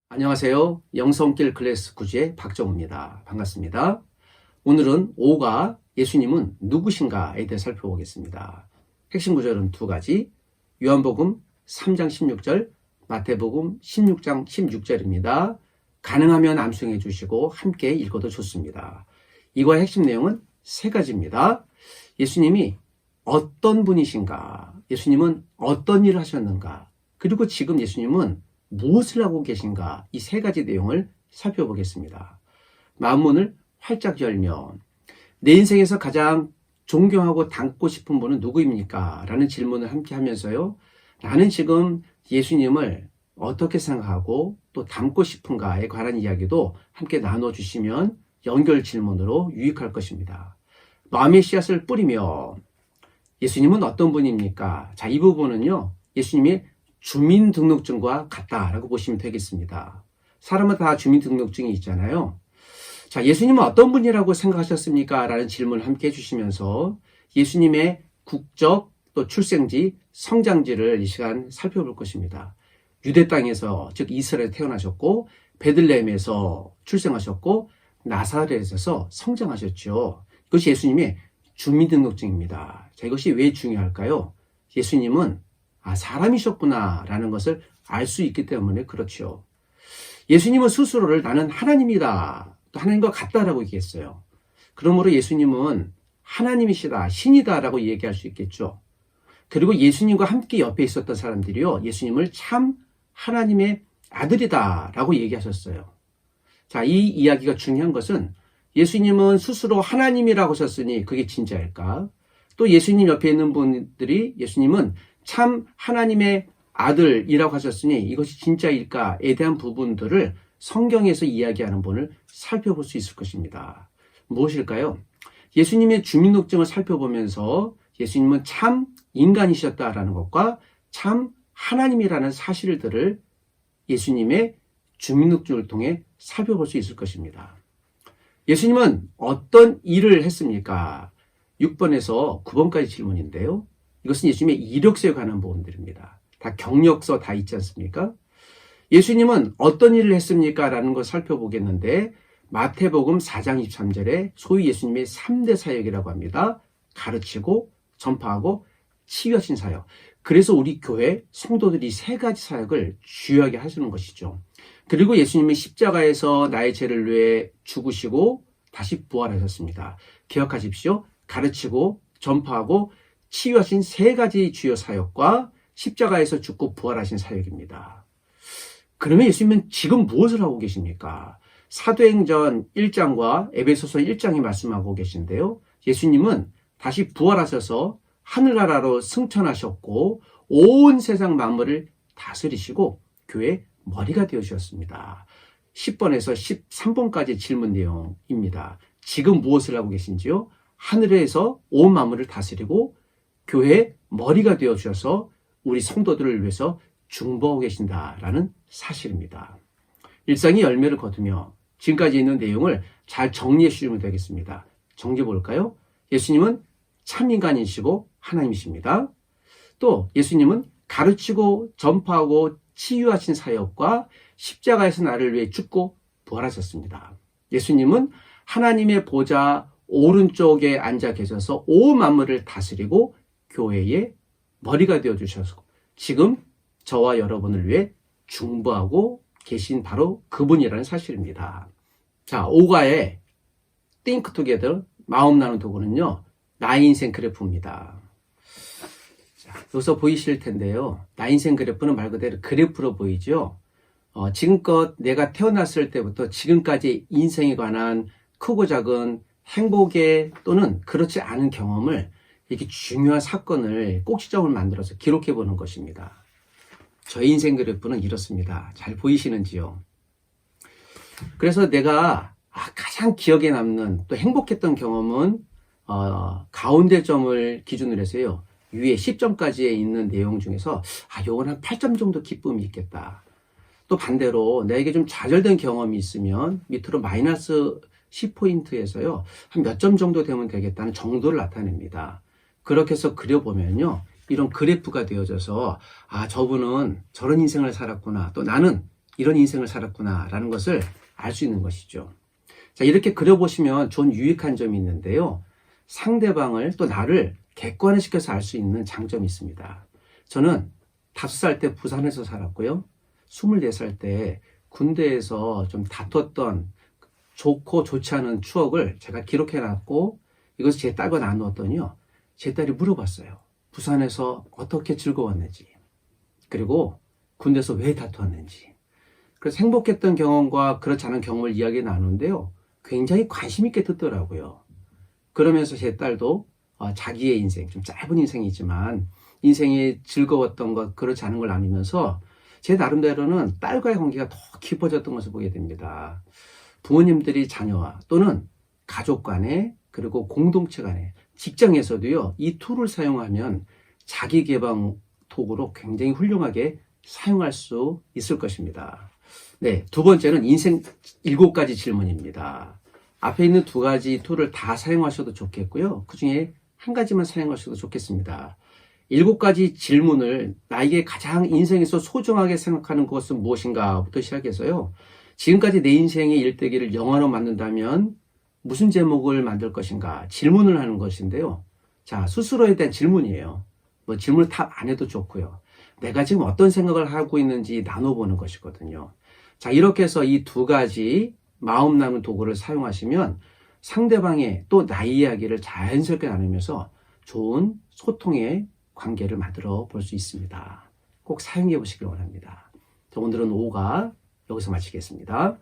안녕하세요. 영성길 클래스 구주의 박정우입니다. 반갑습니다. 오늘은 5가 예수님은 누구신가에 대해 살펴보겠습니다. 핵심 구절은 두 가지, 요한복음 3장 16절, 마태복음 16장 16절입니다. 가능하면 암송해 주시고 함께 읽어도 좋습니다. 이거의 핵심 내용은 세 가지입니다. 예수님이 어떤 분이신가, 예수님은 어떤 일을 하셨는가, 그리고 지금 예수님은 무엇을 하고 계신가, 이 세 가지 내용을 살펴보겠습니다. 마음문을 활짝 열면 내 인생에서 가장 존경하고 닮고 싶은 분은 누구입니까? 라는 질문을 함께 하면서요, 나는 지금 예수님을 어떻게 생각하고 또 닮고 싶은가에 관한 이야기도 함께 나눠주시면 연결 질문으로 유익할 것입니다. 마음의 씨앗을 뿌리며 예수님은 어떤 분입니까? 자, 이 부분은요, 예수님이 주민등록증과 같다라고 보시면 되겠습니다. 사람은 다 주민등록증이 있잖아요. 자, 예수님은 어떤 분이라고 생각하셨습니까? 라는 질문을 함께 해주시면서 예수님의 국적, 또 출생지, 성장지를 이 시간 살펴볼 것입니다. 유대 땅에서, 즉 이스라엘에 태어나셨고, 베들레헴에서 출생하셨고, 나사렛에서 성장하셨죠. 이것이 예수님의 주민등록증입니다. 자, 이것이 왜 중요할까요? 예수님은 사람이셨구나 라는 것을 알 수 있기 때문에 그렇죠. 예수님은 스스로를 나는 하나님이다, 또 하나님과 같다라고 얘기했어요. 그러므로 예수님은 하나님이시다, 신이다 라고 얘기할 수 있겠죠. 그리고 예수님과 함께 옆에 있었던 사람들이요, 예수님을 참 하나님의 아들이다 라고 얘기하셨어요. 자, 이 이야기가 중요한 것은 예수님은 스스로 하나님이라고 하셨으니 그게 진짜일까? 또 예수님 옆에 있는 분들이 예수님은 참 하나님의 아들이라고 하셨으니 이것이 진짜일까에 대한 부분들을 성경에서 이야기하는 분을 살펴볼 수 있을 것입니다. 무엇일까요? 예수님의 주민등록증을 살펴보면서 예수님은 참 인간이셨다라는 것과 참 하나님이라는 사실들을 예수님의 주민등록증을 통해 살펴볼 수 있을 것입니다. 예수님은 어떤 일을 했습니까? 6번에서 9번까지 질문인데요. 이것은 예수님의 이력서에 관한 부분들입니다. 다 경력서 다 있지 않습니까? 예수님은 어떤 일을 했습니까? 라는 걸 살펴보겠는데, 마태복음 4장 23절에 소위 예수님의 3대 사역이라고 합니다. 가르치고, 전파하고, 치유하신 사역. 그래서 우리 교회 성도들이 세 가지 사역을 주요하게 하시는 것이죠. 그리고 예수님이 십자가에서 나의 죄를 위해 죽으시고 다시 부활하셨습니다. 기억하십시오. 가르치고, 전파하고, 치유하신 세 가지 주요 사역과 십자가에서 죽고 부활하신 사역입니다. 그러면 예수님은 지금 무엇을 하고 계십니까? 사도행전 1장과 에베소서 1장이 말씀하고 계신데요. 예수님은 다시 부활하셔서 하늘나라로 승천하셨고 온 세상 만물을 다스리시고 교회의 머리가 되어주셨습니다. 10번에서 13번까지 질문 내용입니다. 지금 무엇을 하고 계신지요? 하늘에서 온 만물을 다스리고 교회의 머리가 되어주셔서 우리 성도들을 위해서 중보하고 계신다라는 사실입니다. 일상의 열매를 거두며 지금까지 있는 내용을 잘 정리해 주시면 되겠습니다. 정리해 볼까요? 예수님은 참 인간이시고 하나님이십니다. 또 예수님은 가르치고 전파하고 치유하신 사역과 십자가에서 나를 위해 죽고 부활하셨습니다. 예수님은 하나님의 보좌 오른쪽에 앉아 계셔서 온 만물을 다스리고 교회의 머리가 되어주셔서 지금 저와 여러분을 위해 중보하고 계신 바로 그분이라는 사실입니다. 자, 5가의 Think Together, 마음 나눈 도구는요, 나의 인생 그래프입니다. 자, 여기서 보이실 텐데요. 나의 인생 그래프는 말 그대로 그래프로 보이죠. 지금껏 내가 태어났을 때부터 지금까지 인생에 관한 크고 작은 행복의 또는 그렇지 않은 경험을 이렇게 중요한 사건을 꼭지점을 만들어서 기록해 보는 것입니다. 저의 인생 그래프는 이렇습니다. 잘 보이시는지요? 그래서 내가 가장 기억에 남는 또 행복했던 경험은 가운데 점을 기준으로 해서요, 위에 10점까지에 있는 내용 중에서 요건 한 8점 정도 기쁨이 있겠다. 또 반대로 나에게 좀 좌절된 경험이 있으면 밑으로 마이너스 10포인트에서요 한 몇 점 정도 되면 되겠다는 정도를 나타냅니다. 그렇게 해서 그려보면요, 이런 그래프가 되어져서 저분은 저런 인생을 살았구나, 또 나는 이런 인생을 살았구나라는 것을 알 수 있는 것이죠. 자, 이렇게 그려보시면 좀 유익한 점이 있는데요. 상대방을 또 나를 객관화시켜서 알 수 있는 장점이 있습니다. 저는 5살 때 부산에서 살았고요. 24살 때 군대에서 좀 다퉜던 좋고 좋지 않은 추억을 제가 기록해놨고 이것을 제 딸과 나누었더니요. 제 딸이 물어봤어요. 부산에서 어떻게 즐거웠는지, 그리고 군대에서 왜 다투었는지. 그래서 행복했던 경험과 그렇지 않은 경험을 이야기 나누는데요. 굉장히 관심 있게 듣더라고요. 그러면서 제 딸도 자기의 인생, 좀 짧은 인생이지만 인생이 즐거웠던 것, 그렇지 않은 걸 나누면서 제 나름대로는 딸과의 관계가 더 깊어졌던 것을 보게 됩니다. 부모님들이 자녀와 또는 가족 간에 그리고 공동체 간에 직장에서도요. 이 툴을 사용하면 자기 개방 도구로 굉장히 훌륭하게 사용할 수 있을 것입니다. 네, 두 번째는 인생 7가지 질문입니다. 앞에 있는 2가지 툴을 다 사용하셔도 좋겠고요. 그 중에 한 가지만 사용하셔도 좋겠습니다. 7가지 질문을 나에게 가장 인생에서 소중하게 생각하는 것은 무엇인가부터 시작해서요. 지금까지 내 인생의 일대기를 영화로 만든다면 무슨 제목을 만들 것인가 질문을 하는 것인데요. 자, 스스로에 대한 질문이에요. 뭐 질문을 답 안 해도 좋고요. 내가 지금 어떤 생각을 하고 있는지 나눠보는 것이거든요. 자, 이렇게 해서 이 2가지 마음 나누는 도구를 사용하시면 상대방의 또 나의 이야기를 자연스럽게 나누면서 좋은 소통의 관계를 만들어 볼 수 있습니다. 꼭 사용해 보시길 원합니다. 자, 오늘은 5가 여기서 마치겠습니다.